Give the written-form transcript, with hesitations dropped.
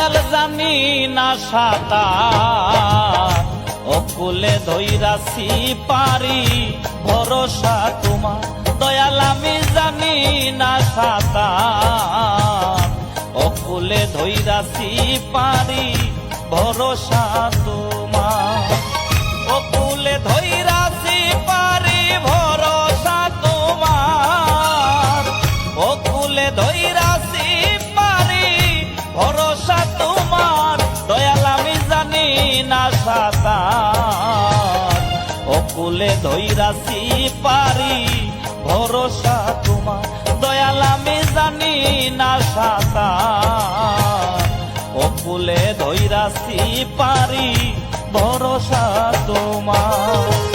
দয়াল জানি না সাঁতার, অকুলে ধইরাছি পারি ভরসা তোমার। দয়াল আমি জানি না সাঁতার, অকুলে ধইরাছি পারি ভরসা তোমার। অকুলে ধইরাছি পারি ভরসা তোমার, অকুলে ধইরাছি পারি ভরসা তোমার। দয়াল আমি জানি না সাঁতার, অকুলে ধইরাছি পারি ভরসা তোমার। দয়াল আমি জানি না সাঁতার, অকুলে ধইরাছি পারি ভরসা তোমার।